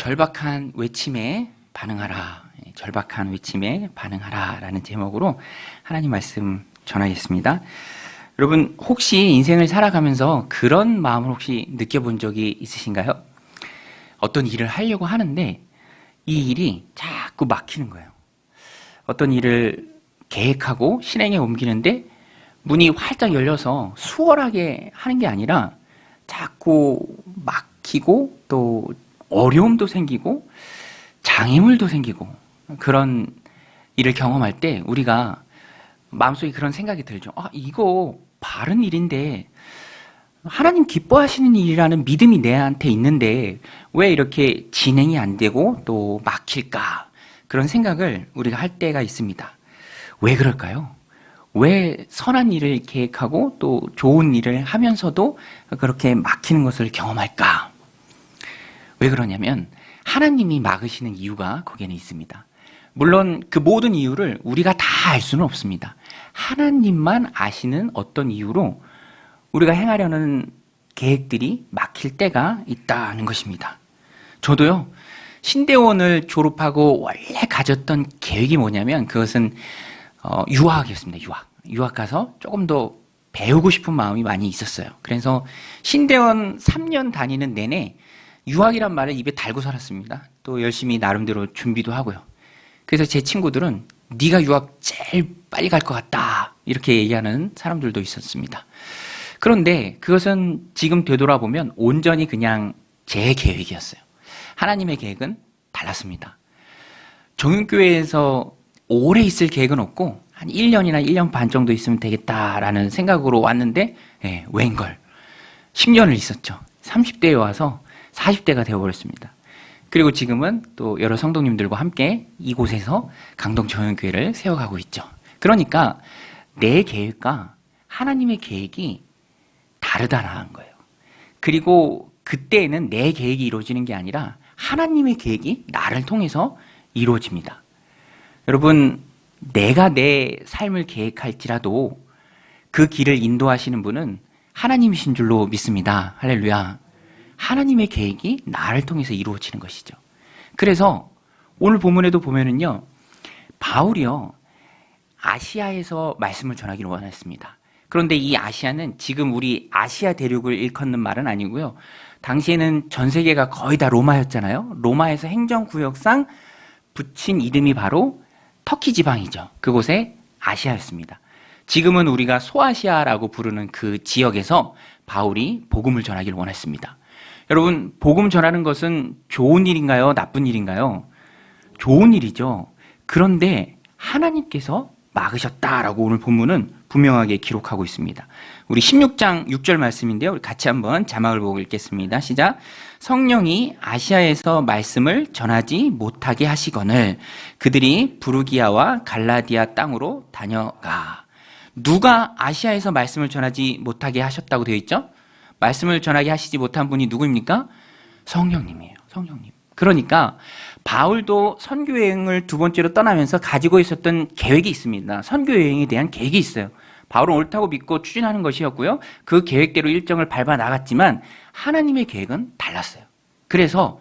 절박한 외침에 반응하라. 절박한 외침에 반응하라 라는 제목으로 하나님 말씀 전하겠습니다. 여러분, 혹시 인생을 살아가면서 그런 마음을 혹시 느껴본 적이 있으신가요? 어떤 일을 하려고 하는데 이 일이 자꾸 막히는 거예요. 어떤 일을 계획하고 실행에 옮기는데 문이 활짝 열려서 수월하게 하는 게 아니라 자꾸 막히고 또 어려움도 생기고 장애물도 생기고 그런 일을 경험할 때 우리가 마음속에 그런 생각이 들죠. 이거 바른 일인데 하나님 기뻐하시는 일이라는 믿음이 내한테 있는데 왜 이렇게 진행이 안 되고 또 막힐까? 그런 생각을 우리가 할 때가 있습니다. 왜 그럴까요? 왜 선한 일을 계획하고 또 좋은 일을 하면서도 그렇게 막히는 것을 경험할까? 왜 그러냐면 하나님이 막으시는 이유가 거기에는 있습니다. 물론 그 모든 이유를 우리가 다 알 수는 없습니다. 하나님만 아시는 어떤 이유로 우리가 행하려는 계획들이 막힐 때가 있다는 것입니다. 저도요, 신대원을 졸업하고 원래 가졌던 계획이 뭐냐면 그것은 유학이었습니다. 유학 가서 조금 더 배우고 싶은 마음이 많이 있었어요. 그래서 신대원 3년 다니는 내내 유학이란 말을 입에 달고 살았습니다. 또 열심히 나름대로 준비도 하고요. 그래서 제 친구들은 네가 유학 제일 빨리 갈 것 같다 이렇게 얘기하는 사람들도 있었습니다. 그런데 그것은 지금 되돌아보면 온전히 그냥 제 계획이었어요. 하나님의 계획은 달랐습니다. 정윤교회에서 오래 있을 계획은 없고 한 1년이나 1년 반 정도 있으면 되겠다라는 생각으로 왔는데 웬걸 10년을 있었죠. 30대에 와서 40대가 되어버렸습니다. 그리고 지금은 또 여러 성도님들과 함께 이곳에서 강동 정연교회를 세워가고 있죠. 그러니까 내 계획과 하나님의 계획이 다르다라는 거예요. 그리고 그때에는 내 계획이 이루어지는 게 아니라 하나님의 계획이 나를 통해서 이루어집니다. 여러분, 내가 내 삶을 계획할지라도 그 길을 인도하시는 분은 하나님이신 줄로 믿습니다. 할렐루야. 하나님의 계획이 나를 통해서 이루어지는 것이죠. 그래서 오늘 본문에도 보면은요, 바울이요, 아시아에서 말씀을 전하기를 원했습니다. 그런데 이 아시아는 지금 우리 아시아 대륙을 일컫는 말은 아니고요. 당시에는 전 세계가 거의 다 로마였잖아요. 로마에서 행정구역상 붙인 이름이 바로 터키 지방이죠. 그곳에 아시아였습니다. 지금은 우리가 소아시아라고 부르는 그 지역에서 바울이 복음을 전하기를 원했습니다. 여러분, 복음 전하는 것은 좋은 일인가요? 나쁜 일인가요? 좋은 일이죠. 그런데 하나님께서 막으셨다라고 오늘 본문은 분명하게 기록하고 있습니다. 우리 16장 6절 말씀인데요. 우리 같이 한번 자막을 보고 읽겠습니다. 시작. 성령이 아시아에서 말씀을 전하지 못하게 하시거늘 그들이 부르기아와 갈라디아 땅으로 다녀가. 누가 아시아에서 말씀을 전하지 못하게 하셨다고 되어 있죠? 말씀을 전하게 하시지 못한 분이 누구입니까? 성령님이에요. 성령님. 그러니까 바울도 선교여행을 두 번째로 떠나면서 가지고 있었던 계획이 있습니다. 선교여행에 대한 계획이 있어요. 바울은 옳다고 믿고 추진하는 것이었고요. 그 계획대로 일정을 밟아 나갔지만 하나님의 계획은 달랐어요. 그래서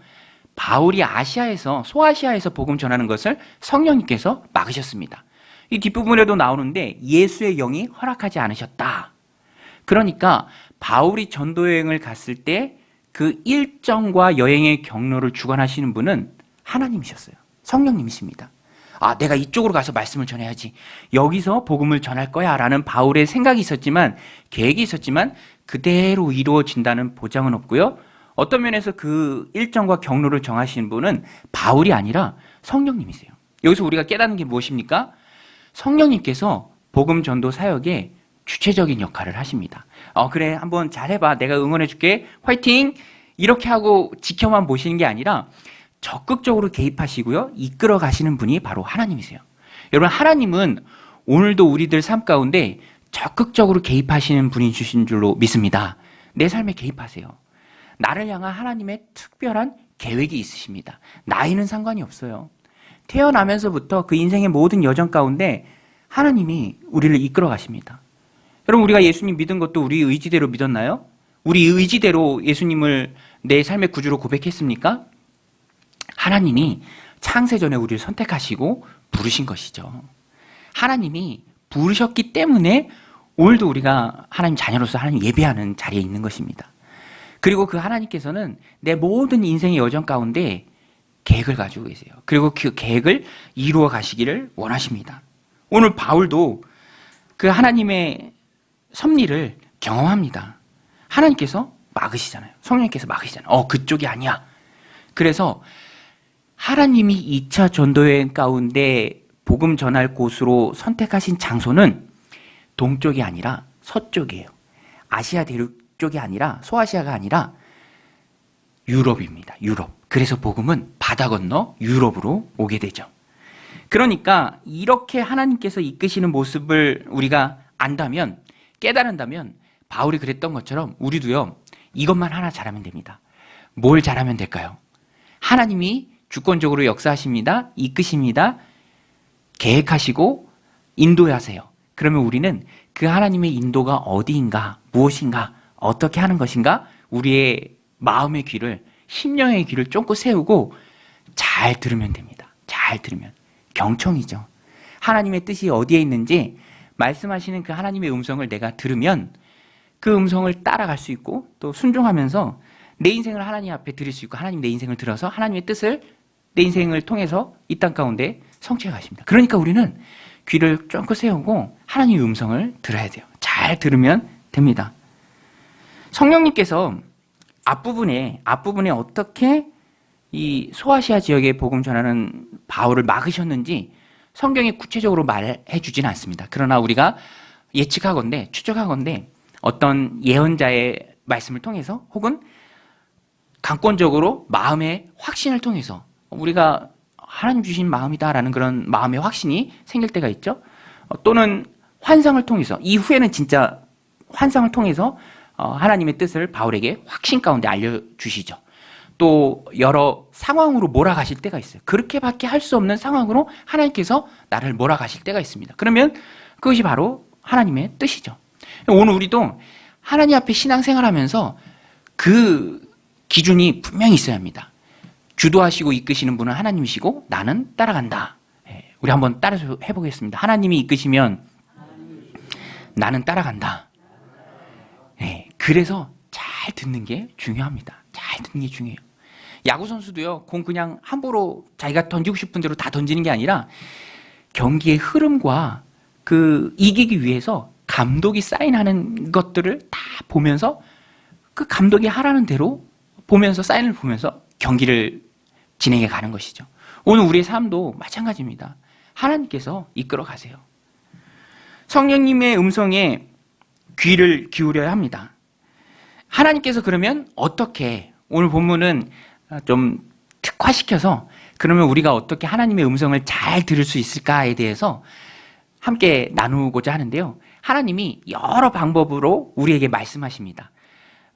바울이 아시아에서, 소아시아에서 복음 전하는 것을 성령님께서 막으셨습니다. 이 뒷부분에도 나오는데 예수의 영이 허락하지 않으셨다. 그러니까 바울이 전도여행을 갔을 때 그 일정과 여행의 경로를 주관하시는 분은 하나님이셨어요. 성령님이십니다. 내가 이쪽으로 가서 말씀을 전해야지. 여기서 복음을 전할 거야 라는 바울의 생각이 있었지만, 계획이 있었지만 그대로 이루어진다는 보장은 없고요. 어떤 면에서 그 일정과 경로를 정하시는 분은 바울이 아니라 성령님이세요. 여기서 우리가 깨닫는 게 무엇입니까? 성령님께서 복음 전도 사역에 주체적인 역할을 하십니다. 그래, 한번 잘해봐. 내가 응원해줄게. 화이팅! 이렇게 하고 지켜만 보시는 게 아니라 적극적으로 개입하시고요. 이끌어 가시는 분이 바로 하나님이세요. 여러분, 하나님은 오늘도 우리들 삶 가운데 적극적으로 개입하시는 분이 주신 줄로 믿습니다. 내 삶에 개입하세요. 나를 향한 하나님의 특별한 계획이 있으십니다. 나이는 상관이 없어요. 태어나면서부터 그 인생의 모든 여정 가운데 하나님이 우리를 이끌어 가십니다. 여러분, 우리가 예수님 믿은 것도 우리 의지대로 믿었나요? 우리 의지대로 예수님을 내 삶의 구주로 고백했습니까? 하나님이 창세전에 우리를 선택하시고 부르신 것이죠. 하나님이 부르셨기 때문에 오늘도 우리가 하나님 자녀로서 하나님 예배하는 자리에 있는 것입니다. 그리고 그 하나님께서는 내 모든 인생의 여정 가운데 계획을 가지고 계세요. 그리고 그 계획을 이루어 가시기를 원하십니다. 오늘 바울도 그 하나님의 섭리를 경험합니다. 하나님께서 막으시잖아요. 성령님께서 막으시잖아요. 그쪽이 아니야. 그래서 하나님이 2차 전도여행 가운데 복음 전할 곳으로 선택하신 장소는 동쪽이 아니라 서쪽이에요. 아시아 대륙 쪽이 아니라, 소아시아가 아니라 유럽입니다. 유럽. 그래서 복음은 바다 건너 유럽으로 오게 되죠. 그러니까 이렇게 하나님께서 이끄시는 모습을 우리가 안다면, 깨달은다면 바울이 그랬던 것처럼 우리도요, 이것만 하나 잘하면 됩니다. 뭘 잘하면 될까요? 하나님이 주권적으로 역사하십니다. 이끄십니다. 계획하시고 인도하세요. 그러면 우리는 그 하나님의 인도가 어디인가, 무엇인가, 어떻게 하는 것인가, 우리의 마음의 귀를, 심령의 귀를 쫑긋 세우고 잘 들으면 됩니다. 잘 들으면. 경청이죠. 하나님의 뜻이 어디에 있는지 말씀하시는 그 하나님의 음성을 내가 들으면 그 음성을 따라갈 수 있고 또 순종하면서 내 인생을 하나님 앞에 드릴 수 있고, 하나님 내 인생을 들어서 하나님의 뜻을 내 인생을 통해서 이 땅 가운데 성취해 가십니다. 그러니까 우리는 귀를 쫑긋 세우고 하나님의 음성을 들어야 돼요. 잘 들으면 됩니다. 성령님께서 앞부분에 어떻게 이 소아시아 지역에 복음 전하는 바울을 막으셨는지 성경에 구체적으로 말해 주지는 않습니다. 그러나 우리가 예측하건대, 추적하건대 어떤 예언자의 말씀을 통해서 혹은 강권적으로 마음의 확신을 통해서 우리가 하나님 주신 마음이다라는 그런 마음의 확신이 생길 때가 있죠. 또는 환상을 통해서, 이후에는 진짜 환상을 통해서 하나님의 뜻을 바울에게 확신 가운데 알려주시죠. 또 여러 상황으로 몰아가실 때가 있어요. 그렇게밖에 할 수 없는 상황으로 하나님께서 나를 몰아가실 때가 있습니다. 그러면 그것이 바로 하나님의 뜻이죠. 오늘 우리도 하나님 앞에 신앙생활하면서 그 기준이 분명히 있어야 합니다. 주도하시고 이끄시는 분은 하나님이시고 나는 따라간다. 우리 한번 따라서 해보겠습니다. 하나님이 이끄시면 나는 따라간다. 그래서 잘 듣는 게 중요합니다. 잘 듣는 게 중요해요. 야구 선수도요, 공 그냥 함부로 자기가 던지고 싶은 대로 다 던지는 게 아니라 경기의 흐름과 그 이기기 위해서 감독이 사인하는 것들을 다 보면서 그 감독이 하라는 대로 보면서, 사인을 보면서 경기를 진행해 가는 것이죠. 오늘 우리의 삶도 마찬가지입니다. 하나님께서 이끌어 가세요. 성령님의 음성에 귀를 기울여야 합니다. 하나님께서 그러면 어떻게, 오늘 본문은 좀 특화시켜서 그러면 우리가 어떻게 하나님의 음성을 잘 들을 수 있을까에 대해서 함께 나누고자 하는데요. 하나님이 여러 방법으로 우리에게 말씀하십니다.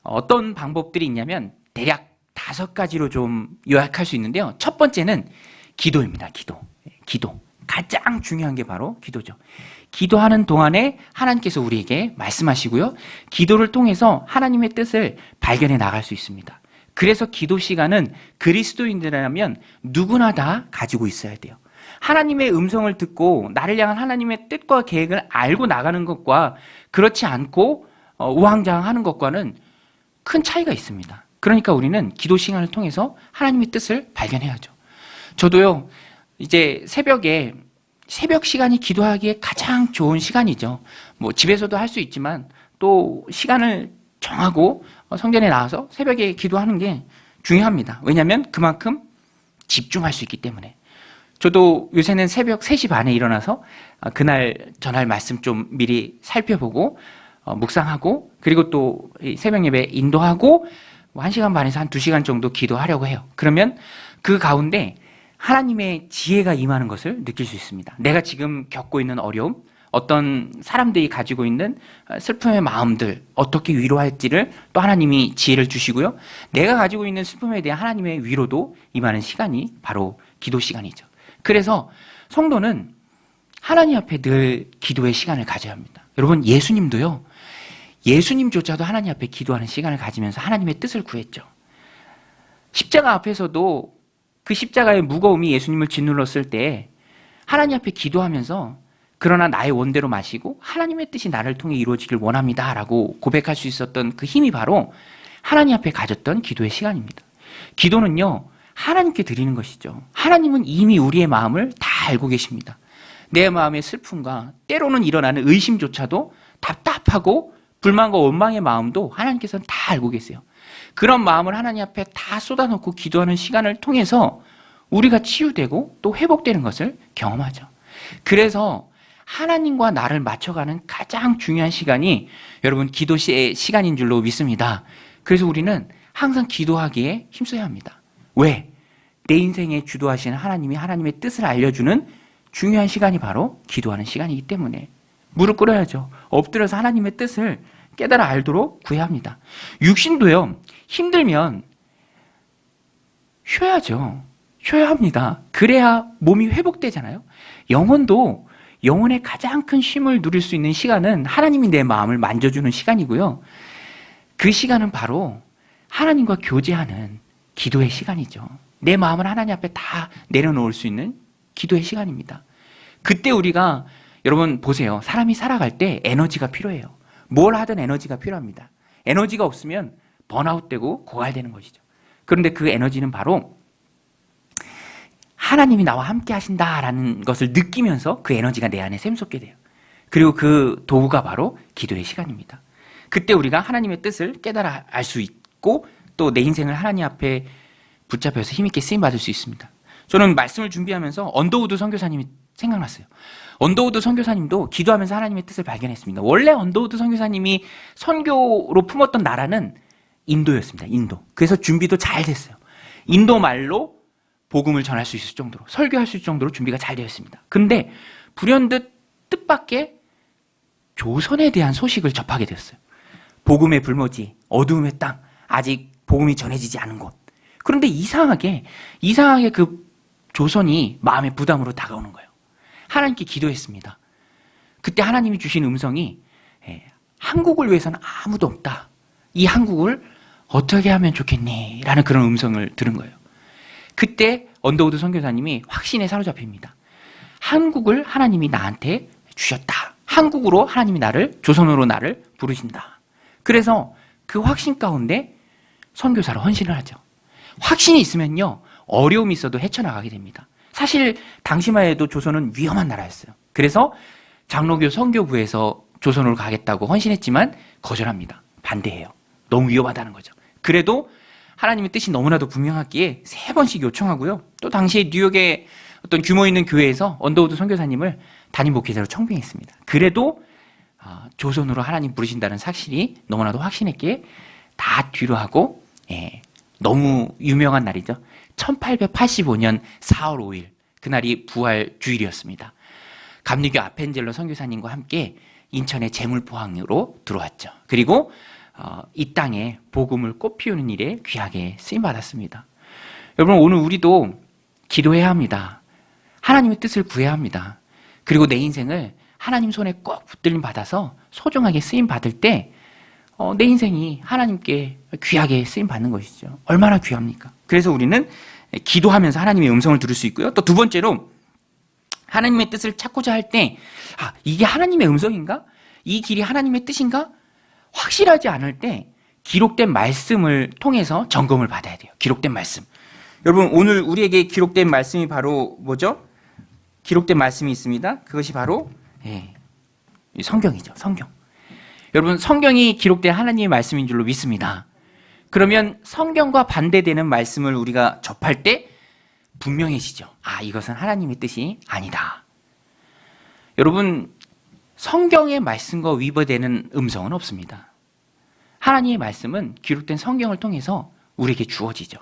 어떤 방법들이 있냐면 대략 5가지로 좀 요약할 수 있는데요. 첫 번째는 기도입니다. 기도. 가장 중요한 게 바로 기도죠. 기도하는 동안에 하나님께서 우리에게 말씀하시고요. 기도를 통해서 하나님의 뜻을 발견해 나갈 수 있습니다. 그래서 기도 시간은 그리스도인들이라면 누구나 다 가지고 있어야 돼요. 하나님의 음성을 듣고 나를 향한 하나님의 뜻과 계획을 알고 나가는 것과 그렇지 않고 우왕좌왕하는 것과는 큰 차이가 있습니다. 그러니까 우리는 기도 시간을 통해서 하나님의 뜻을 발견해야죠. 저도요, 이제 새벽 시간이 기도하기에 가장 좋은 시간이죠. 뭐 집에서도 할 수 있지만 또 시간을 정하고 성전에 나와서 새벽에 기도하는 게 중요합니다. 왜냐하면 그만큼 집중할 수 있기 때문에. 저도 요새는 새벽 3시 반에 일어나서 그날 전할 말씀 좀 미리 살펴보고 묵상하고, 그리고 또 새벽 예배 인도하고 1시간 반에서 한 2시간 정도 기도하려고 해요. 그러면 그 가운데 하나님의 지혜가 임하는 것을 느낄 수 있습니다. 내가 지금 겪고 있는 어려움, 어떤 사람들이 가지고 있는 슬픔의 마음들 어떻게 위로할지를 또 하나님이 지혜를 주시고요. 내가 가지고 있는 슬픔에 대한 하나님의 위로도 임하는 시간이 바로 기도 시간이죠. 그래서 성도는 하나님 앞에 늘 기도의 시간을 가져야 합니다. 여러분, 예수님도요, 예수님조차도 하나님 앞에 기도하는 시간을 가지면서 하나님의 뜻을 구했죠. 십자가 앞에서도 그 십자가의 무거움이 예수님을 짓눌렀을 때 하나님 앞에 기도하면서 그러나 나의 원대로 마시고 하나님의 뜻이 나를 통해 이루어지길 원합니다 라고 고백할 수 있었던 그 힘이 바로 하나님 앞에 가졌던 기도의 시간입니다. 기도는요, 하나님께 드리는 것이죠. 하나님은 이미 우리의 마음을 다 알고 계십니다. 내 마음의 슬픔과 때로는 일어나는 의심조차도 답답하고 불만과 원망의 마음도 하나님께서는 다 알고 계세요. 그런 마음을 하나님 앞에 다 쏟아놓고 기도하는 시간을 통해서 우리가 치유되고 또 회복되는 것을 경험하죠. 그래서 하나님과 나를 맞춰가는 가장 중요한 시간이 여러분 기도의 시간인 줄로 믿습니다. 그래서 우리는 항상 기도하기에 힘써야 합니다. 왜? 내 인생에 주도하시는 하나님이 하나님의 뜻을 알려주는 중요한 시간이 바로 기도하는 시간이기 때문에 무릎 꿇어야죠. 엎드려서 하나님의 뜻을 깨달아 알도록 구해야 합니다. 육신도요, 힘들면 쉬어야죠. 쉬어야 합니다. 그래야 몸이 회복되잖아요. 영혼도 영혼의 가장 큰 쉼을 누릴 수 있는 시간은 하나님이 내 마음을 만져주는 시간이고요. 그 시간은 바로 하나님과 교제하는 기도의 시간이죠. 내 마음을 하나님 앞에 다 내려놓을 수 있는 기도의 시간입니다. 그때 우리가 여러분 보세요. 사람이 살아갈 때 에너지가 필요해요. 뭘 하든 에너지가 필요합니다. 에너지가 없으면 번아웃되고 고갈되는 것이죠. 그런데 그 에너지는 바로 하나님이 나와 함께 하신다라는 것을 느끼면서 그 에너지가 내 안에 샘솟게 돼요. 그리고 그 도구가 바로 기도의 시간입니다. 그때 우리가 하나님의 뜻을 깨달아 알 수 있고 또 내 인생을 하나님 앞에 붙잡혀서 힘있게 쓰임받을 수 있습니다. 저는 말씀을 준비하면서 언더우드 선교사님이 생각났어요. 언더우드 선교사님도 기도하면서 하나님의 뜻을 발견했습니다. 원래 언더우드 선교사님이 선교로 품었던 나라는 인도였습니다. 인도. 그래서 준비도 잘 됐어요. 인도 말로 복음을 전할 수 있을 정도로, 설교할 수 있을 정도로 준비가 잘 되어 있습니다. 그런데 불현듯 뜻밖의 조선에 대한 소식을 접하게 되었어요. 복음의 불모지, 어두움의 땅, 아직 복음이 전해지지 않은 곳. 그런데 이상하게 그 조선이 마음의 부담으로 다가오는 거예요. 하나님께 기도했습니다. 그때 하나님이 주신 음성이 한국을 위해서는 아무도 없다. 이 한국을 어떻게 하면 좋겠니? 라는 그런 음성을 들은 거예요. 그때 언더우드 선교사님이 확신에 사로잡힙니다. 한국을 하나님이 나한테 주셨다. 한국으로 하나님이 조선으로 나를 부르신다. 그래서 그 확신 가운데 선교사로 헌신을 하죠. 확신이 있으면요, 어려움이 있어도 헤쳐나가게 됩니다. 사실 당시만 해도 조선은 위험한 나라였어요. 그래서 장로교 선교부에서 조선으로 가겠다고 헌신했지만 거절합니다. 반대해요. 너무 위험하다는 거죠. 그래도 하나님의 뜻이 너무나도 분명하기에 3번씩 요청하고요. 또 당시에 뉴욕의 어떤 규모 있는 교회에서 언더우드 선교사님을 담임 목회자로 청빙했습니다. 그래도 조선으로 하나님 부르신다는 사실이 너무나도 확신했기에 다 뒤로 하고 너무 유명한 날이죠. 1885년 4월 5일 그날이 부활 주일이었습니다. 감리교 아펜젤로 선교사님과 함께 인천의 제물포항으로 들어왔죠. 그리고 이 땅에 복음을 꽃피우는 일에 귀하게 쓰임받았습니다. 여러분, 오늘 우리도 기도해야 합니다. 하나님의 뜻을 구해야 합니다. 그리고 내 인생을 하나님 손에 꼭 붙들림 받아서 소중하게 쓰임받을 때 내 인생이 하나님께 귀하게 쓰임받는 것이죠. 얼마나 귀합니까? 그래서 우리는 기도하면서 하나님의 음성을 들을 수 있고요. 또 두 번째로 하나님의 뜻을 찾고자 할 때 이게 하나님의 음성인가? 이 길이 하나님의 뜻인가? 확실하지 않을 때 기록된 말씀을 통해서 점검을 받아야 돼요. 기록된 말씀. 여러분, 오늘 우리에게 기록된 말씀이 바로 뭐죠? 기록된 말씀이 있습니다. 그것이 바로 성경이죠. 성경. 여러분, 성경이 기록된 하나님의 말씀인 줄로 믿습니다. 그러면 성경과 반대되는 말씀을 우리가 접할 때 분명해지죠. 이것은 하나님의 뜻이 아니다. 여러분, 성경의 말씀과 위배되는 음성은 없습니다. 하나님의 말씀은 기록된 성경을 통해서 우리에게 주어지죠.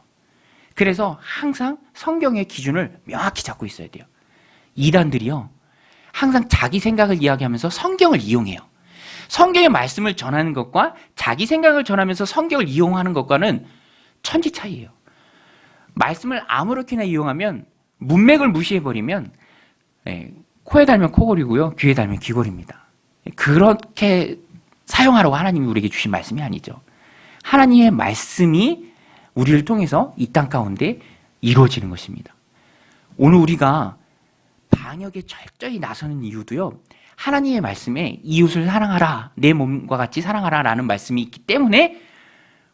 그래서 항상 성경의 기준을 명확히 잡고 있어야 돼요. 이단들이요, 항상 자기 생각을 이야기하면서 성경을 이용해요. 성경의 말씀을 전하는 것과 자기 생각을 전하면서 성경을 이용하는 것과는 천지 차이예요. 말씀을 아무렇게나 이용하면 문맥을 무시해버리면 코에 달면 코골이고요, 귀에 달면 귀골입니다. 그렇게 사용하라고 하나님이 우리에게 주신 말씀이 아니죠. 하나님의 말씀이 우리를 통해서 이 땅 가운데 이루어지는 것입니다. 오늘 우리가 방역에 철저히 나서는 이유도요, 하나님의 말씀에 이웃을 사랑하라, 내 몸과 같이 사랑하라 라는 말씀이 있기 때문에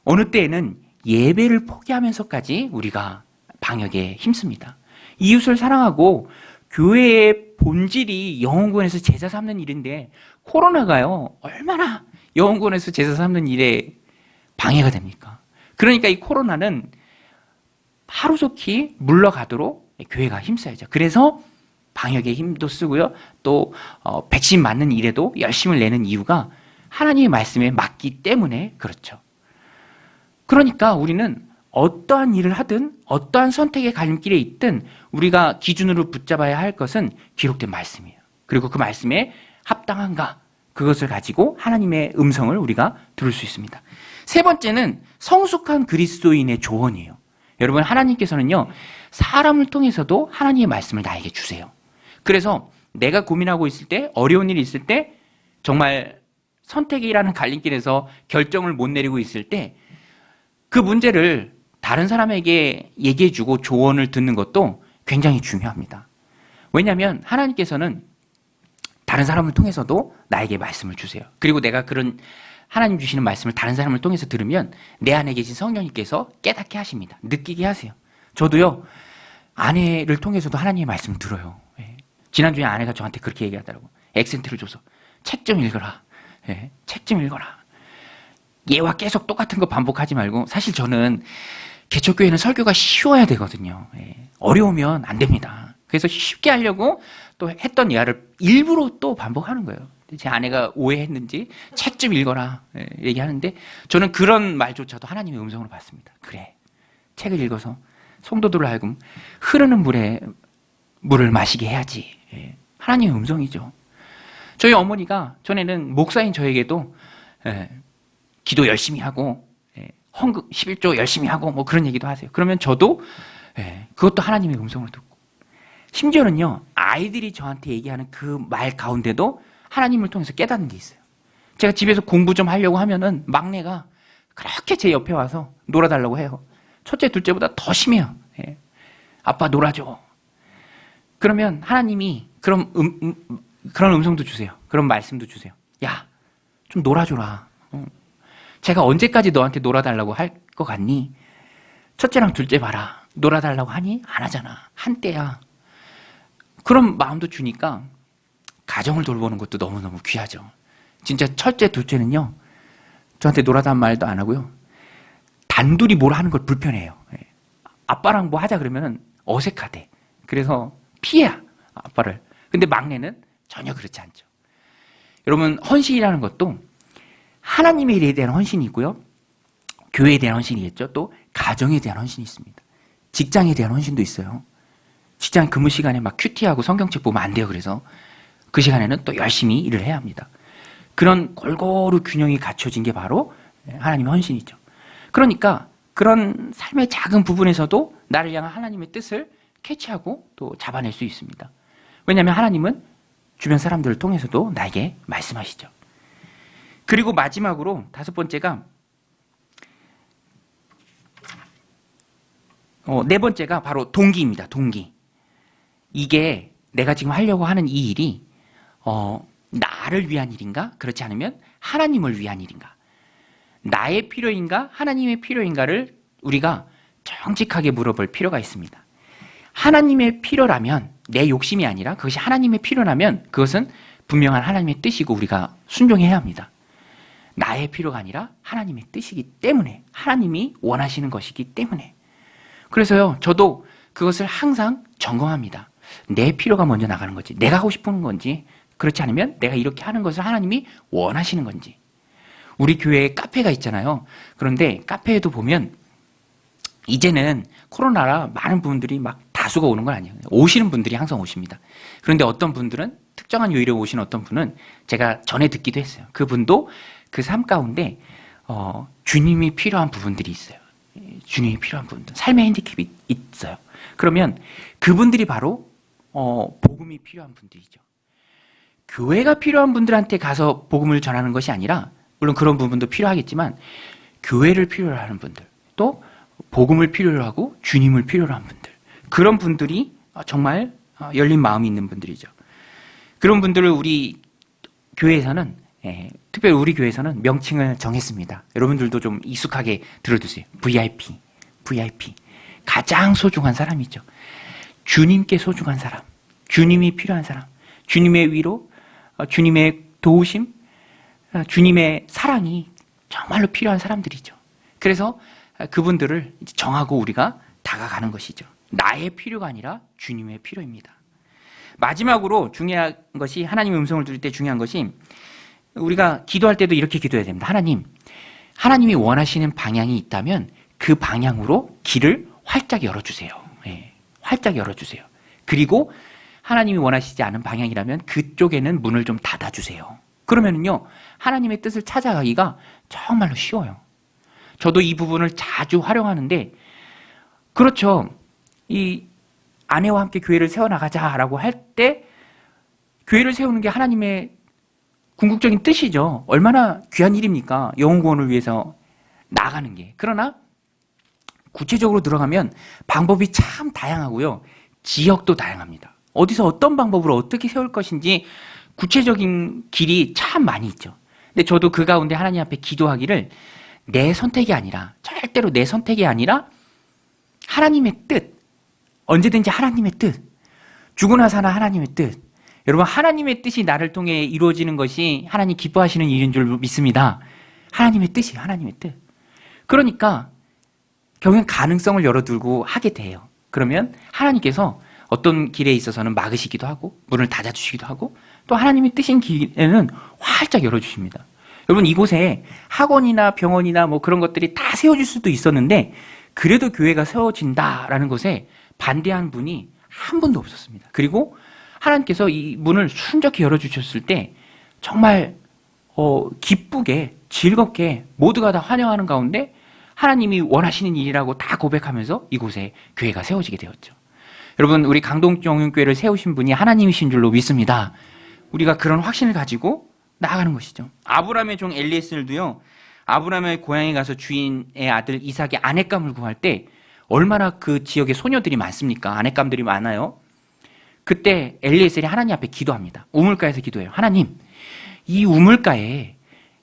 어느 때에는 예배를 포기하면서까지 우리가 방역에 힘씁니다. 이웃을 사랑하고 교회의 본질이 영혼구원에서 제사 삼는 일인데 코로나가요, 얼마나 영혼구원에서 제사 삼는 일에 방해가 됩니까? 그러니까 이 코로나는 하루속히 물러가도록 교회가 힘써야죠. 그래서 방역에 힘도 쓰고요, 또 백신 맞는 일에도 열심을 내는 이유가 하나님의 말씀에 맞기 때문에 그렇죠. 그러니까 우리는 어떠한 일을 하든 어떠한 선택의 갈림길에 있든 우리가 기준으로 붙잡아야 할 것은 기록된 말씀이에요. 그리고 그 말씀에 합당한가, 그것을 가지고 하나님의 음성을 우리가 들을 수 있습니다. 세 번째는 성숙한 그리스도인의 조언이에요. 여러분, 하나님께서는요, 사람을 통해서도 하나님의 말씀을 나에게 주세요. 그래서 내가 고민하고 있을 때, 어려운 일이 있을 때, 정말 선택이라는 갈림길에서 결정을 못 내리고 있을 때 그 문제를 다른 사람에게 얘기해주고 조언을 듣는 것도 굉장히 중요합니다. 왜냐하면 하나님께서는 다른 사람을 통해서도 나에게 말씀을 주세요. 그리고 내가 그런 하나님 주시는 말씀을 다른 사람을 통해서 들으면 내 안에 계신 성령님께서 깨닫게 하십니다. 느끼게 하세요. 저도요, 아내를 통해서도 하나님의 말씀을 들어요. 지난주에 아내가 저한테 그렇게 얘기하더라고. 액센트를 줘서 책 좀 읽어라. 책 좀 읽어라. 얘와 계속 똑같은 거 반복하지 말고, 사실 저는 개척교회는 설교가 쉬워야 되거든요. 어려우면 안 됩니다. 그래서 쉽게 하려고 또 했던 얘를 일부러 또 반복하는 거예요. 제 아내가 오해했는지 책 좀 읽어라 얘기하는데, 저는 그런 말조차도 하나님의 음성으로 받습니다. 그래, 책을 읽어서 성도들을 하여금 흐르는 물을 마시게 해야지. 하나님의 음성이죠. 저희 어머니가 전에는 목사인 저에게도 기도 열심히 하고 헌금 11조 열심히 하고 뭐 그런 얘기도 하세요. 그러면 저도 그것도 하나님의 음성을 듣고, 심지어는요, 아이들이 저한테 얘기하는 그 말 가운데도 하나님을 통해서 깨닫는 게 있어요. 제가 집에서 공부 좀 하려고 하면은 막내가 그렇게 제 옆에 와서 놀아달라고 해요. 첫째, 둘째보다 더 심해요. 아빠 놀아줘. 그러면 하나님이 그런 음성도 주세요. 그런 말씀도 주세요. 야, 좀 놀아줘라. 제가 언제까지 너한테 놀아달라고 할 것 같니? 첫째랑 둘째 봐라. 놀아달라고 하니? 안 하잖아. 한때야. 그런 마음도 주니까 가정을 돌보는 것도 너무너무 귀하죠. 진짜 첫째, 둘째는요, 저한테 놀아달라는 말도 안 하고요, 단둘이 뭘 하는 걸 불편해해요. 아빠랑 뭐 하자 그러면 어색하대. 그래서 피해, 아빠를. 근데 막내는 전혀 그렇지 않죠. 여러분, 헌신이라는 것도 하나님의 일에 대한 헌신이 있고요, 교회에 대한 헌신이겠죠. 또 가정에 대한 헌신이 있습니다. 직장에 대한 헌신도 있어요. 직장 근무 시간에 막 큐티하고 성경책 보면 안 돼요. 그래서 그 시간에는 또 열심히 일을 해야 합니다. 그런 골고루 균형이 갖춰진 게 바로 하나님의 헌신이죠. 그러니까 그런 삶의 작은 부분에서도 나를 향한 하나님의 뜻을 캐치하고 또 잡아낼 수 있습니다. 왜냐하면 하나님은 주변 사람들을 통해서도 나에게 말씀하시죠. 그리고 마지막으로 다섯 번째가, 네 번째가 바로 동기입니다. 동기. 이게 내가 지금 하려고 하는 이 일이 나를 위한 일인가? 그렇지 않으면 하나님을 위한 일인가? 나의 필요인가? 하나님의 필요인가를 우리가 정직하게 물어볼 필요가 있습니다. 하나님의 필요라면, 내 욕심이 아니라 그것이 하나님의 필요라면 그것은 분명한 하나님의 뜻이고 우리가 순종해야 합니다. 나의 필요가 아니라 하나님의 뜻이기 때문에, 하나님이 원하시는 것이기 때문에. 그래서요, 저도 그것을 항상 점검합니다. 내 필요가 먼저 나가는 건지, 내가 하고 싶은 건지, 그렇지 않으면 내가 이렇게 하는 것을 하나님이 원하시는 건지. 우리 교회에 카페가 있잖아요. 그런데 카페에도 보면 이제는 코로나라 많은 분들이 막 다수가 오는 건 아니에요. 오시는 분들이 항상 오십니다. 그런데 어떤 분들은, 특정한 요일에 오시는 어떤 분은 제가 전에 듣기도 했어요. 그분도 그 삶 가운데 주님이 필요한 부분들이 있어요. 주님이 필요한 부분들, 삶의 핸디캡이 있어요. 그러면 그분들이 바로 복음이 필요한 분들이죠. 교회가 필요한 분들한테 가서 복음을 전하는 것이 아니라, 물론 그런 부분도 필요하겠지만 교회를 필요로 하는 분들, 또 복음을 필요로 하고 주님을 필요로 하는 분들, 그런 분들이 정말 열린 마음이 있는 분들이죠. 그런 분들을 우리 교회에서는, 특별히 우리 교회에서는 명칭을 정했습니다. 여러분들도 좀 익숙하게 들어두세요. VIP. 가장 소중한 사람이죠. 주님께 소중한 사람, 주님이 필요한 사람, 주님의 위로, 주님의 도우심, 주님의 사랑이 정말로 필요한 사람들이죠. 그래서 그분들을 정하고 우리가 다가가는 것이죠. 나의 필요가 아니라 주님의 필요입니다. 마지막으로 중요한 것이, 하나님의 음성을 들을 때 중요한 것이, 우리가 기도할 때도 이렇게 기도해야 됩니다. 하나님이 원하시는 방향이 있다면 그 방향으로 길을 활짝 열어주세요. 활짝 열어주세요. 그리고 하나님이 원하시지 않은 방향이라면 그쪽에는 문을 좀 닫아주세요. 그러면은요, 하나님의 뜻을 찾아가기가 정말로 쉬워요. 저도 이 부분을 자주 활용하는데, 그렇죠. 이 아내와 함께 교회를 세워나가자라고 할 때, 교회를 세우는 게 하나님의 궁극적인 뜻이죠. 얼마나 귀한 일입니까? 영혼 구원을 위해서 나아가는 게. 그러나 구체적으로 들어가면 방법이 참 다양하고요. 지역도 다양합니다. 어디서 어떤 방법으로 어떻게 세울 것인지 구체적인 길이 참 많이 있죠. 근데 저도 그 가운데 하나님 앞에 기도하기를, 내 선택이 아니라, 절대로 내 선택이 아니라 하나님의 뜻, 언제든지 하나님의 뜻, 죽으나 사나 하나님의 뜻. 여러분, 하나님의 뜻이 나를 통해 이루어지는 것이 하나님 기뻐하시는 일인 줄 믿습니다. 하나님의 뜻이에요. 하나님의 뜻. 그러니까 결국엔 가능성을 열어두고 하게 돼요. 그러면 하나님께서 어떤 길에 있어서는 막으시기도 하고 문을 닫아주시기도 하고, 또 하나님이 뜨신 길에는 활짝 열어주십니다. 여러분, 이곳에 학원이나 병원이나 뭐 그런 것들이 다 세워질 수도 있었는데, 그래도 교회가 세워진다라는 것에 반대한 분이 한 분도 없었습니다. 그리고 하나님께서 이 문을 순적히 열어주셨을 때 정말 기쁘게 즐겁게 모두가 다 환영하는 가운데 하나님이 원하시는 일이라고 다 고백하면서 이곳에 교회가 세워지게 되었죠. 여러분, 우리 강동정윤교회를 세우신 분이 하나님이신 줄로 믿습니다. 우리가 그런 확신을 가지고 나아가는 것이죠. 아브라함의 종 엘리에셀도요, 아브라함의 고향에 가서 주인의 아들 이삭의 아내감을 구할 때 얼마나 그 지역에 소녀들이 많습니까? 아내감들이 많아요. 그때 엘리에셀이 하나님 앞에 기도합니다. 우물가에서 기도해요. 하나님, 이 우물가에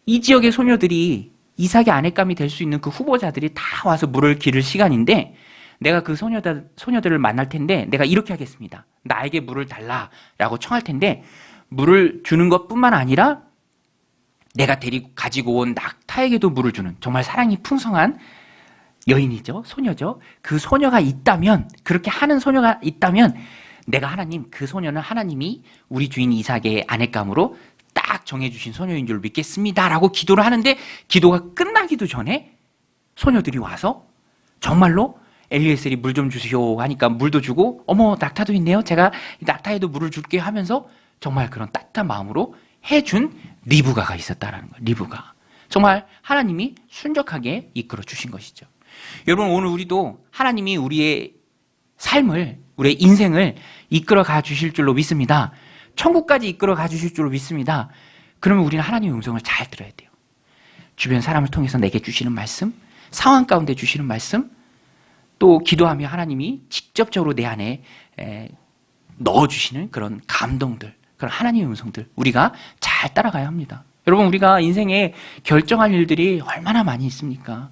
이 지역의 소녀들이 이삭의 아내감이 될 수 있는 그 후보자들이 다 와서 물을 기를 시간인데, 내가 그 소녀들을 만날 텐데 내가 이렇게 하겠습니다. 나에게 물을 달라라고 청할 텐데, 물을 주는 것뿐만 아니라 내가 가지고 온 낙타에게도 물을 주는, 정말 사랑이 풍성한 여인이죠. 소녀죠. 그 소녀가 있다면, 그렇게 하는 소녀가 있다면 내가 하나님, 그 소녀는 하나님이 우리 주인 이삭의 아내감으로 딱 정해주신 소녀인 줄 믿겠습니다 라고 기도를 하는데, 기도가 끝나기도 전에 소녀들이 와서 정말로 엘리에셀이 물 좀 주시오 하니까 물도 주고, 어머, 낙타도 있네요, 제가 낙타에도 물을 줄게요 하면서 정말 그런 따뜻한 마음으로 해준 리브가가 있었다라는 거예요. 리브가. 정말 하나님이 순적하게 이끌어 주신 것이죠. 여러분, 오늘 우리도 하나님이 우리의 삶을, 우리의 인생을 이끌어 가 주실 줄로 믿습니다. 천국까지 이끌어 가 주실 줄로 믿습니다. 그러면 우리는 하나님의 음성을 잘 들어야 돼요. 주변 사람을 통해서 내게 주시는 말씀, 상황 가운데 주시는 말씀, 또 기도하며 하나님이 직접적으로 내 안에 넣어주시는 그런 감동들, 그런 하나님의 음성들, 우리가 잘 따라가야 합니다. 여러분, 우리가 인생에 결정할 일들이 얼마나 많이 있습니까?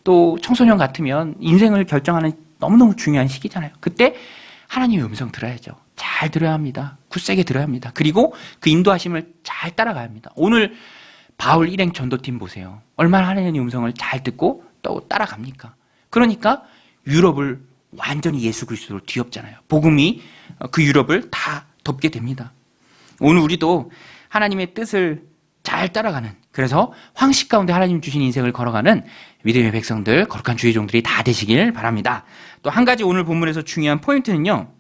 또 청소년 같으면 인생을 결정하는 너무너무 중요한 시기잖아요. 그때 하나님의 음성 들어야죠. 잘 들어야 합니다. 굳세게 들어야 합니다. 그리고 그 인도하심을 잘 따라가야 합니다. 오늘 바울 일행 전도팀 보세요. 얼마나 하나님의 음성을 잘 듣고 또 따라갑니까? 그러니까 유럽을 완전히 예수 그리스도로 뒤엎잖아요. 복음이 그 유럽을 다 덮게 됩니다. 오늘 우리도 하나님의 뜻을 잘 따라가는, 그래서 황식 가운데 하나님 주신 인생을 걸어가는 믿음의 백성들, 거룩한 주의 종들이 다 되시길 바랍니다. 또 한 가지 오늘 본문에서 중요한 포인트는요,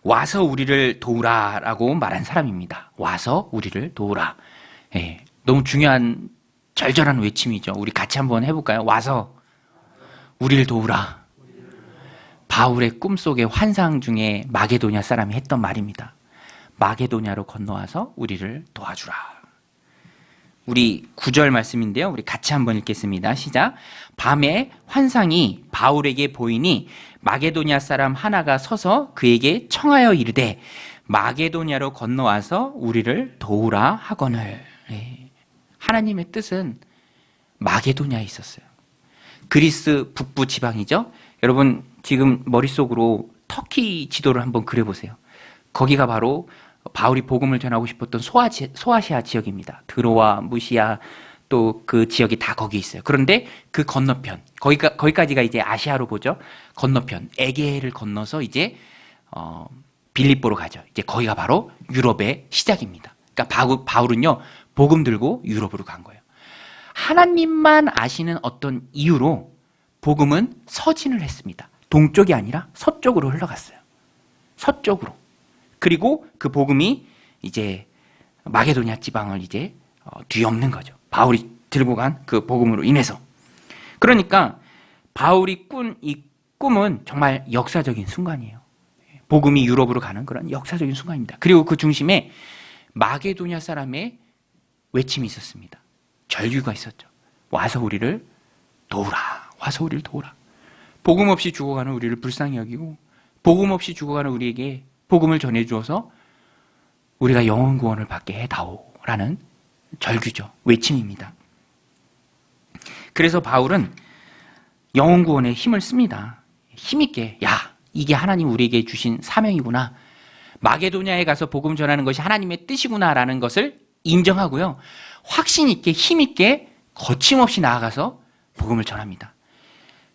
와서 우리를 도우라라고 말한 사람입니다. 와서 우리를 도우라. 너무 중요한 절절한 외침이죠. 우리 같이 한번 해볼까요? 와서 우리를 도우라. 바울의 꿈속의 환상 중에 마게도냐 사람이 했던 말입니다. 마게도냐로 건너와서 우리를 도와주라. 우리 9절 말씀인데요. 우리 같이 한번 읽겠습니다. 시작. 밤에 환상이 바울에게 보이니 마게도냐 사람 하나가 서서 그에게 청하여 이르되 마게도냐로 건너와서 우리를 도우라 하거늘. 하나님의 뜻은 마게도냐에 있었어요. 그리스 북부 지방이죠. 여러분 지금 머릿속으로 터키 지도를 한번 그려보세요. 거기가 바로 바울이 복음을 전하고 싶었던 소아시아 지역입니다. 드로아, 무시아 또 그 지역이 다 거기 있어요. 그런데 그 건너편, 거기까지가 이제 아시아로 보죠. 건너편 에게해를 건너서 이제 빌립보로 가죠. 이제 거기가 바로 유럽의 시작입니다. 그러니까 바울은요 복음 들고 유럽으로 간 거예요. 하나님만 아시는 어떤 이유로 복음은 서진을 했습니다. 동쪽이 아니라 서쪽으로 흘러갔어요. 서쪽으로. 그리고 그 복음이 이제 마게도냐 지방을 이제 뒤엎는 거죠. 바울이 들고 간 그 복음으로 인해서. 그러니까 바울이 꾼 이 꿈은 정말 역사적인 순간이에요. 복음이 유럽으로 가는 그런 역사적인 순간입니다. 그리고 그 중심에 마게도냐 사람의 외침이 있었습니다. 절규가 있었죠. 와서 우리를 도우라. 와서 우리를 도우라. 복음 없이 죽어가는 우리를 불쌍히 여기고 복음 없이 죽어가는 우리에게 복음을 전해주어서 우리가 영원 구원을 받게 해다오라는 절규죠. 외침입니다. 그래서 바울은 영원 구원에 힘을 씁니다. 힘있게 야 이게 하나님 우리에게 주신 사명이구나. 마게도냐에 가서 복음 전하는 것이 하나님의 뜻이구나라는 것을 인정하고요. 확신 있게 힘 있게 거침없이 나아가서 복음을 전합니다.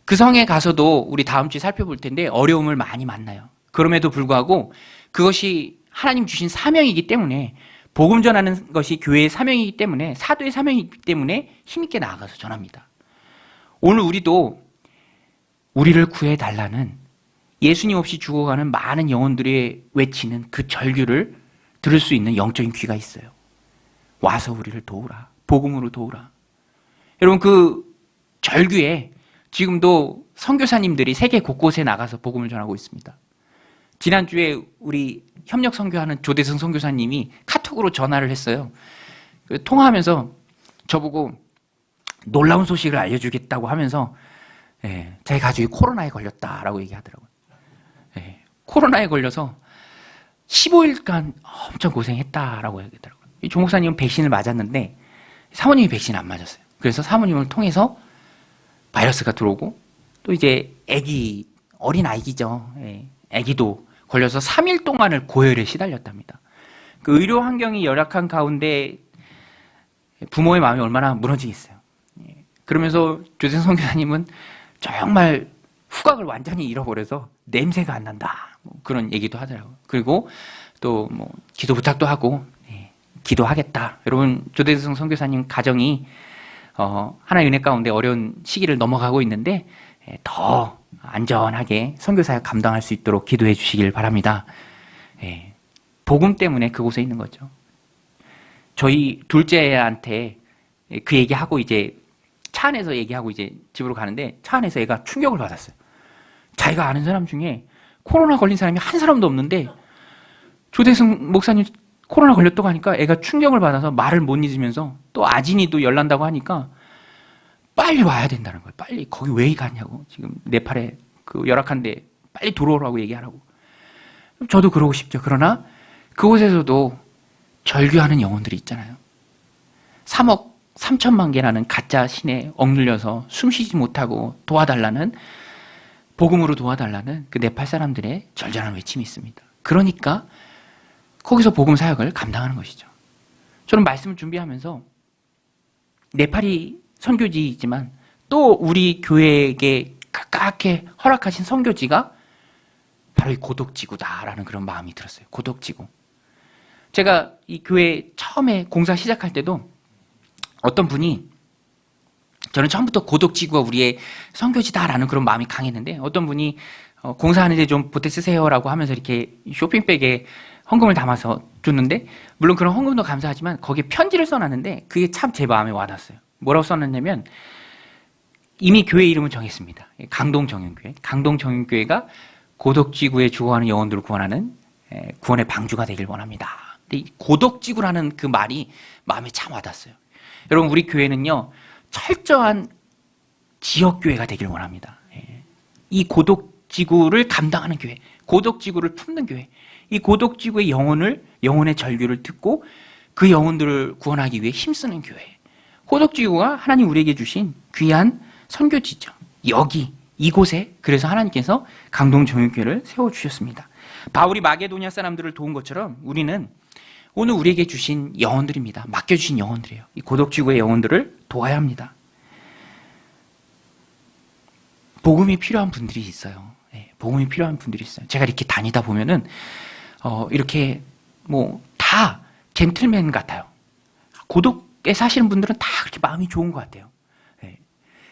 그 성에 가서도 우리 다음 주에 살펴볼 텐데 어려움을 많이 만나요. 그럼에도 불구하고 그것이 하나님 주신 사명이기 때문에 복음 전하는 것이 교회의 사명이기 때문에 사도의 사명이기 때문에 힘있게 나아가서 전합니다. 오늘 우리도 우리를 구해달라는 예수님 없이 죽어가는 많은 영혼들이 외치는 그 절규를 들을 수 있는 영적인 귀가 있어요. 와서 우리를 도우라. 복음으로 도우라. 여러분 그 절규에 지금도 선교사님들이 세계 곳곳에 나가서 복음을 전하고 있습니다. 지난주에 우리 협력 선교하는 조대승 선교사님이 카톡으로 전화를 했어요. 통화하면서 저보고 놀라운 소식을 알려주겠다고 하면서 자기 가족이 코로나에 걸렸다라고 얘기하더라고요. 코로나에 걸려서 15일간 엄청 고생했다라고 얘기하더라고요. 이 조 목사님은 백신을 맞았는데 사모님이 백신 안 맞았어요. 그래서 사모님을 통해서 바이러스가 들어오고 또 이제 어린 아기죠. 아기도 걸려서 3일 동안을 고열에 시달렸답니다. 그 의료 환경이 열악한 가운데 부모의 마음이 얼마나 무너지겠어요. 그러면서 조대승 선교사님은 정말 후각을 완전히 잃어버려서 냄새가 안 난다. 그런 얘기도 하더라고요. 그리고 또 뭐 기도 부탁도 하고 기도하겠다. 여러분 조대승 선교사님 가정이 하나의 은혜 가운데 어려운 시기를 넘어가고 있는데 더 안전하게 선교사역 감당할 수 있도록 기도해 주시길 바랍니다. 복음 때문에 그곳에 있는 거죠. 저희 둘째한테 그 얘기하고 이제 차 안에서 얘기하고 이제 집으로 가는데 차 안에서 애가 충격을 받았어요. 자기가 아는 사람 중에 코로나 걸린 사람이 한 사람도 없는데 조대승 목사님 코로나 걸렸다고 하니까 애가 충격을 받아서 말을 못 잊으면서 또 아진이도 열난다고 하니까 빨리 와야 된다는 거예요. 빨리 거기 왜 갔냐고. 지금 네팔에 그 열악한데 빨리 들어오라고 얘기하라고. 저도 그러고 싶죠. 그러나 그곳에서도 절규하는 영혼들이 있잖아요. 3억 3천만 개라는 가짜 신에 억눌려서 숨쉬지 못하고 도와달라는 복음으로 도와달라는 그 네팔 사람들의 절절한 외침이 있습니다. 그러니까 거기서 복음 사역을 감당하는 것이죠. 저는 말씀을 준비하면서 네팔이 선교지이지만 또 우리 교회에게 가깝게 허락하신 선교지가 바로 이 고독지구다라는 그런 마음이 들었어요. 고독지구. 제가 이 교회 처음에 공사 시작할 때도 어떤 분이 저는 처음부터 고독지구가 우리의 선교지다라는 그런 마음이 강했는데 어떤 분이 공사하는데 좀 보태 쓰세요라고 하면서 이렇게 쇼핑백에 헌금을 담아서 줬는데 물론 그런 헌금도 감사하지만 거기에 편지를 써놨는데 그게 참 제 마음에 와닿았어요. 뭐라고 써놨냐면 이미 교회 이름을 정했습니다. 강동정연교회. 강동정연교회가 고독지구에 죽어가는 영혼들을 구원하는 구원의 방주가 되길 원합니다. 근데 이 고독지구라는 그 말이 마음에 참 와닿았어요. 여러분, 우리 교회는요, 철저한 지역교회가 되길 원합니다. 이 고독지구를 감당하는 교회, 고독지구를 품는 교회, 이 고독지구의 영혼의 절규를 듣고 그 영혼들을 구원하기 위해 힘쓰는 교회. 고독지구가 하나님 우리에게 주신 귀한 선교지죠. 여기, 이곳에 그래서 하나님께서 강동정육교회를 세워주셨습니다. 바울이 마게도냐 사람들을 도운 것처럼 우리는 오늘 우리에게 주신 영혼들입니다. 맡겨주신 영혼들이에요. 이 고독지구의 영혼들을 도와야 합니다. 복음이 필요한 분들이 있어요. 복음이 필요한 분들이 있어요. 제가 이렇게 다니다 보면은 이렇게 뭐 다 젠틀맨 같아요. 고독에 사시는 분들은 다 그렇게 마음이 좋은 것 같아요.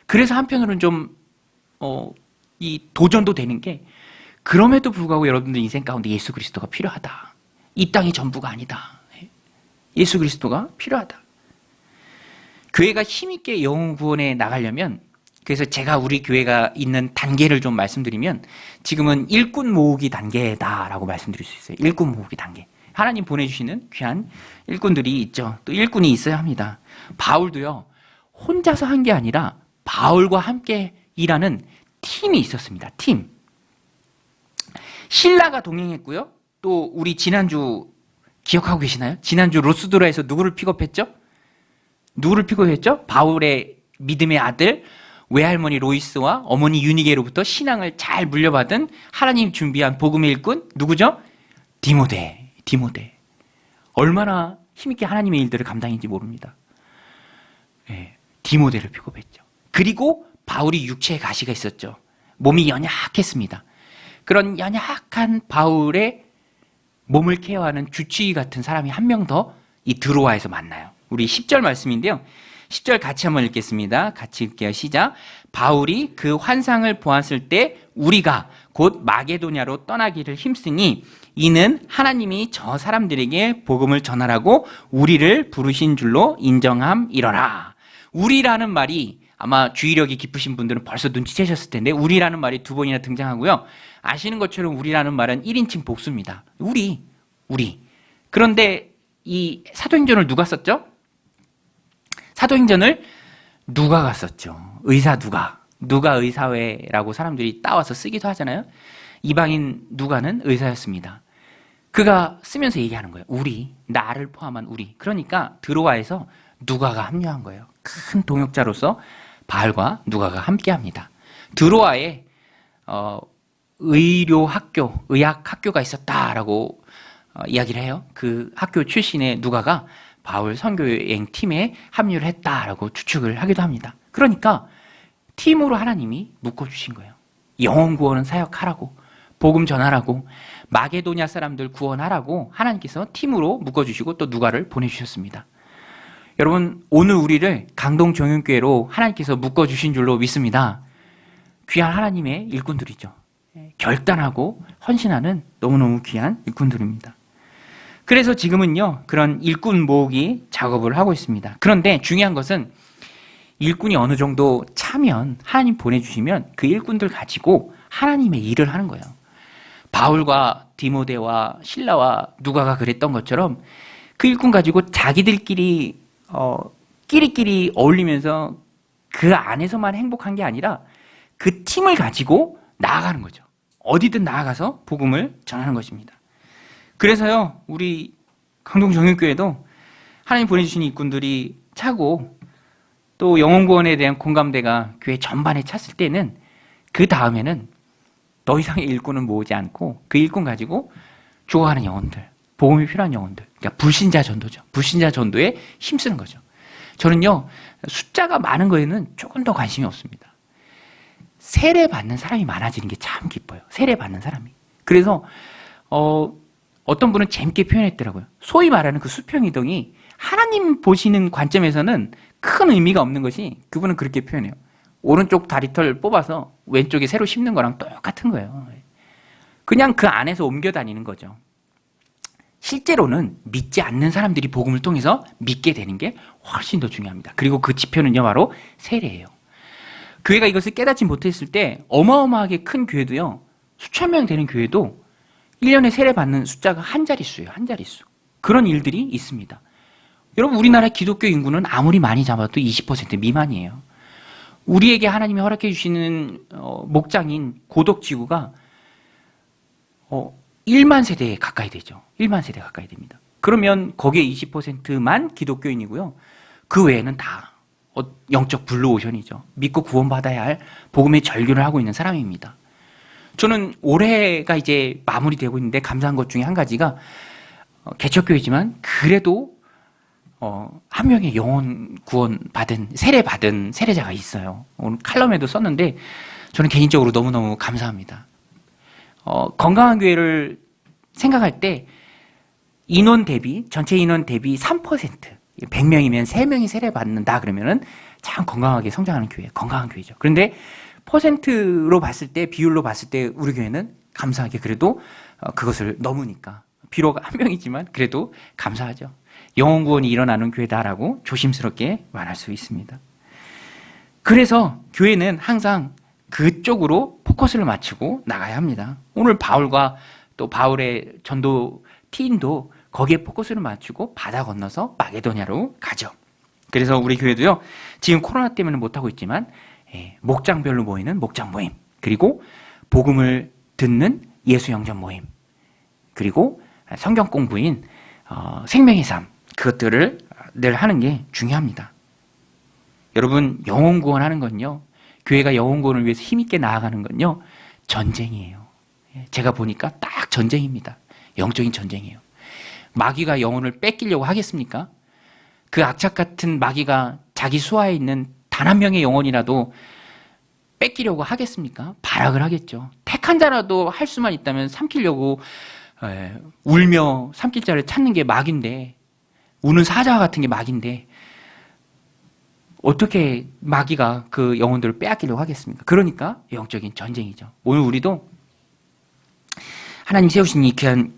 그래서 한편으로는 좀 이 도전도 되는 게, 그럼에도 불구하고 여러분들 인생 가운데 예수 그리스도가 필요하다. 이 땅이 전부가 아니다. 예수 그리스도가 필요하다. 교회가 힘있게 영혼 구원에 나가려면, 그래서 제가 우리 교회가 있는 단계를 좀 말씀드리면, 지금은 일꾼 모으기 단계다라고 말씀드릴 수 있어요. 일꾼 모으기 단계. 하나님 보내주시는 귀한 일꾼들이 있죠. 또 일꾼이 있어야 합니다. 바울도요, 혼자서 한 게 아니라 바울과 함께 일하는 팀이 있었습니다. 팀. 신라가 동행했고요. 또 우리 지난주 기억하고 계시나요? 지난주 로스드라에서 누구를 픽업했죠? 누구를 픽업했죠? 바울의 믿음의 아들 외할머니 로이스와 어머니 유니게로부터 신앙을 잘 물려받은 하나님 준비한 복음의 일꾼 누구죠? 디모데. 얼마나 힘있게 하나님의 일들을 감당했는지 모릅니다. 디모데를 픽업했죠. 그리고 바울이 육체의 가시가 있었죠. 몸이 연약했습니다. 그런 연약한 바울의 몸을 케어하는 주치의 같은 사람이 한 명 더 이 드로아에서 만나요. 우리 10절 말씀인데요. 10절 같이 한번 읽겠습니다. 같이 읽게요. 시작. 바울이 그 환상을 보았을 때 우리가 곧 마게도냐로 떠나기를 힘쓰니 이는 하나님이 저 사람들에게 복음을 전하라고 우리를 부르신 줄로 인정함이러라. 우리라는 말이 아마 주의력이 깊으신 분들은 벌써 눈치채셨을 텐데, 우리라는 말이 두 번이나 등장하고요. 아시는 것처럼 우리라는 말은 1인칭 복수입니다. 우리. 그런데 이 사도행전을 누가 썼죠? 사도행전을 누가가 썼죠. 의사 누가 의사회라고 사람들이 따와서 쓰기도 하잖아요. 이방인 누가는 의사였습니다. 그가 쓰면서 얘기하는 거예요. 나를 포함한 우리. 그러니까 드로아에서 누가가 합류한 거예요. 큰 동역자로서 바울과 누가가 함께합니다. 드로아에 의학 학교가 있었다라고 이야기를 해요. 그 학교 출신의 누가가 바울 선교여행 팀에 합류를 했다라고 추측을 하기도 합니다. 그러니까 팀으로 하나님이 묶어주신 거예요. 영혼 구원은 사역하라고, 복음 전하라고, 마게도냐 사람들 구원하라고 하나님께서 팀으로 묶어주시고 또 누가를 보내주셨습니다. 여러분, 오늘 우리를 강동정육교회로 하나님께서 묶어주신 줄로 믿습니다. 귀한 하나님의 일꾼들이죠. 결단하고 헌신하는 너무너무 귀한 일꾼들입니다. 그래서 지금은요, 그런 일꾼 모으기 작업을 하고 있습니다. 그런데 중요한 것은 일꾼이 어느 정도 차면, 하나님 보내주시면 그 일꾼들 가지고 하나님의 일을 하는 거예요. 바울과 디모데와 신라와 누가가 그랬던 것처럼 그 일꾼 가지고 자기들끼리 끼리끼리 어울리면서 그 안에서만 행복한 게 아니라 그 팀을 가지고 나아가는 거죠. 어디든 나아가서 복음을 전하는 것입니다. 그래서요, 우리 강동정육교회도 하나님 보내주신 일꾼들이 차고 또 영혼구원에 대한 공감대가 교회 전반에 찼을 때는 그 다음에는 더 이상의 일꾼을 모으지 않고 그 일꾼 가지고 죽어가는 영혼들, 복음이 필요한 영혼들, 그러니까 불신자 전도죠. 불신자 전도에 힘쓰는 거죠. 저는요, 숫자가 많은 거에는 조금 더 관심이 없습니다. 세례 받는 사람이 많아지는 게 참 기뻐요. 세례 받는 사람이. 그래서 어떤 분은 재밌게 표현했더라고요. 소위 말하는 그 수평이동이 하나님 보시는 관점에서는 큰 의미가 없는 것이, 그분은 그렇게 표현해요. 오른쪽 다리털 뽑아서 왼쪽에 새로 심는 거랑 똑같은 거예요. 그냥 그 안에서 옮겨 다니는 거죠. 실제로는 믿지 않는 사람들이 복음을 통해서 믿게 되는 게 훨씬 더 중요합니다. 그리고 그 지표는요, 바로 세례예요. 교회가 이것을 깨닫지 못했을 때 어마어마하게 큰 교회도요, 수천 명 되는 교회도 1년에 세례 받는 숫자가 한 자릿수예요. 한 자릿수. 그런 일들이 있습니다. 여러분, 우리나라 기독교 인구는 아무리 많이 잡아도 20% 미만이에요. 우리에게 하나님이 허락해 주시는 목장인 고덕지구가 1만 세대에 가까이 되죠. 1만 세대 가까이 됩니다. 그러면 거기에 20%만 기독교인이고요. 그 외에는 다 영적 블루오션이죠. 믿고 구원받아야 할 복음의 절규를 하고 있는 사람입니다. 저는 올해가 이제 마무리되고 있는데 감사한 것 중에 한 가지가 개척교회지만 그래도 한 명의 영혼 구원 받은 세례자가 있어요. 오늘 칼럼에도 썼는데 저는 개인적으로 너무너무 감사합니다. 건강한 교회를 생각할 때 전체 인원 대비 3%, 100명이면 3명이 세례 받는다 그러면은 참 건강하게 성장하는 교회, 건강한 교회죠. 그런데 퍼센트로 봤을 때, 비율로 봤을 때 우리 교회는 감사하게 그래도 그것을 넘으니까, 비록 한 명이지만 그래도 감사하죠. 영혼 구원이 일어나는 교회다라고 조심스럽게 말할 수 있습니다. 그래서 교회는 항상 그쪽으로 포커스를 맞추고 나가야 합니다. 오늘 바울과 또 바울의 전도 팀도 거기에 포커스를 맞추고 바다 건너서 마게도냐로 가죠. 그래서 우리 교회도요, 지금 코로나 때문에 못하고 있지만 목장별로 모이는 목장 모임, 그리고 복음을 듣는 예수 영접 모임, 그리고 성경 공부인 생명의 삶, 그것들을 늘 하는 게 중요합니다. 여러분, 영혼 구원하는 건요, 교회가 영혼 구원을 위해서 힘있게 나아가는 건요, 전쟁이에요. 제가 보니까 딱 전쟁입니다. 영적인 전쟁이에요. 마귀가 영혼을 뺏기려고 하겠습니까? 그 악착 같은 마귀가 자기 수하에 있는 단 한 명의 영혼이라도 뺏기려고 하겠습니까? 발악을 하겠죠. 택한 자라도 할 수만 있다면 삼키려고 울며 삼킬 자를 찾는 게 마귀인데, 우는 사자와 같은 게 마귀인데 어떻게 마귀가 그 영혼들을 빼앗기려고 하겠습니까? 그러니까 영적인 전쟁이죠. 오늘 우리도 하나님 세우신 이 귀한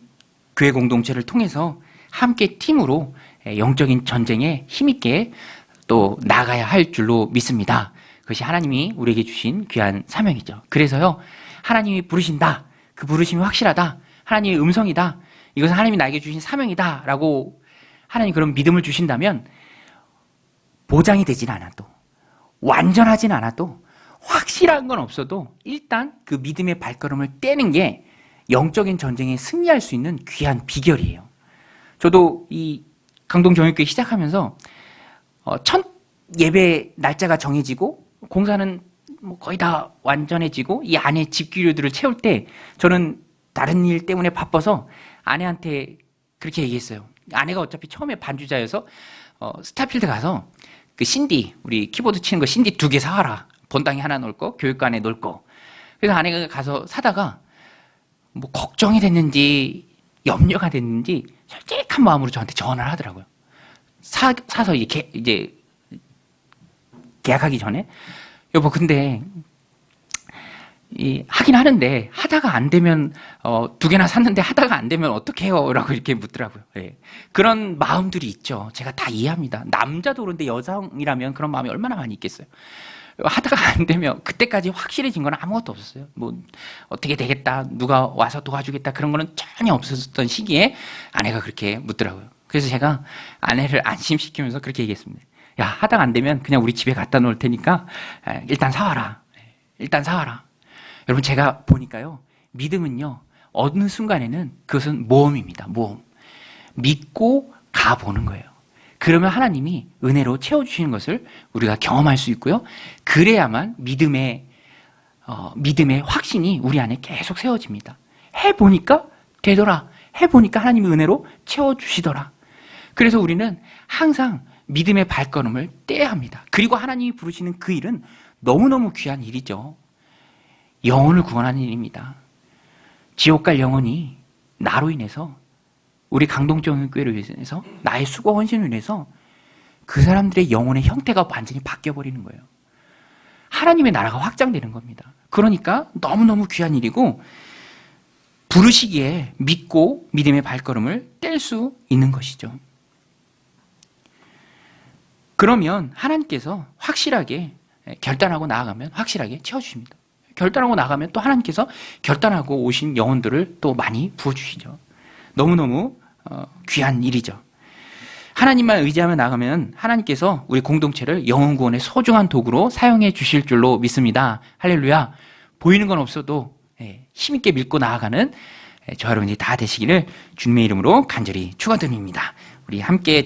교회 공동체를 통해서 함께 팀으로 영적인 전쟁에 힘있게 또 나가야 할 줄로 믿습니다. 그것이 하나님이 우리에게 주신 귀한 사명이죠. 그래서요, 하나님이 부르신다, 그 부르심이 확실하다, 하나님의 음성이다, 이것은 하나님이 나에게 주신 사명이다 라고 하나님 그런 믿음을 주신다면, 보장이 되진 않아도, 완전하진 않아도, 확실한 건 없어도 일단 그 믿음의 발걸음을 떼는 게 영적인 전쟁에 승리할 수 있는 귀한 비결이에요. 저도 이 강동정육교회 시작하면서 첫 예배 날짜가 정해지고 공사는 뭐 거의 다 완전해지고 이 안에 집기류들을 채울 때 저는 다른 일 때문에 바빠서 아내한테 그렇게 얘기했어요. 아내가 어차피 처음에 반주자여서 스타필드 가서 그 신디, 우리 키보드 치는 거 신디 2개 사와라. 본당에 하나 놓을 거, 교육관에 놓을 거. 그래서 아내가 가서 사다가 뭐 걱정이 됐는지 염려가 됐는지 솔직한 마음으로 저한테 전화를 하더라고요. 사서 이제 계약하기 전에, 여보 근데 하긴 하는데 하다가 안 되면 2개나 샀는데 하다가 안 되면 어떡해요? 라고 이렇게 묻더라고요. 예. 그런 마음들이 있죠. 제가 다 이해합니다. 남자도 그런데 여성이라면 그런 마음이 얼마나 많이 있겠어요. 하다가 안 되면, 그때까지 확실해진 건 아무것도 없었어요. 뭐 어떻게 되겠다, 누가 와서 도와주겠다, 그런 거는 전혀 없었던 시기에 아내가 그렇게 묻더라고요. 그래서 제가 아내를 안심시키면서 그렇게 얘기했습니다. 야, 하다가 안 되면 그냥 우리 집에 갖다 놓을 테니까 일단 사와라. 일단 사와라. 여러분, 제가 보니까요, 믿음은요, 어느 순간에는 그것은 모험입니다. 모험. 믿고 가보는 거예요. 그러면 하나님이 은혜로 채워주시는 것을 우리가 경험할 수 있고요. 그래야만 믿음의 확신이 우리 안에 계속 세워집니다. 해보니까 되더라. 해보니까 하나님이 은혜로 채워주시더라. 그래서 우리는 항상 믿음의 발걸음을 떼야 합니다. 그리고 하나님이 부르시는 그 일은 너무너무 귀한 일이죠. 영혼을 구원하는 일입니다. 지옥 갈 영혼이 나로 인해서, 우리 강동정교회로 인해서, 나의 수고 헌신을 인해서 그 사람들의 영혼의 형태가 완전히 바뀌어버리는 거예요. 하나님의 나라가 확장되는 겁니다. 그러니까 너무너무 귀한 일이고, 부르시기에 믿고 믿음의 발걸음을 뗄 수 있는 것이죠. 그러면 하나님께서 확실하게 결단하고 나아가면 확실하게 채워주십니다. 결단하고 나가면 또 하나님께서 결단하고 오신 영혼들을 또 많이 부어주시죠. 너무너무 귀한 일이죠. 하나님만 의지하며 나가면 하나님께서 우리 공동체를 영혼 구원의 소중한 도구로 사용해 주실 줄로 믿습니다. 할렐루야. 보이는 건 없어도 힘있게 믿고 나아가는 저 여러분이 다 되시기를 주님의 이름으로 간절히 축원드립니다. 우리 함께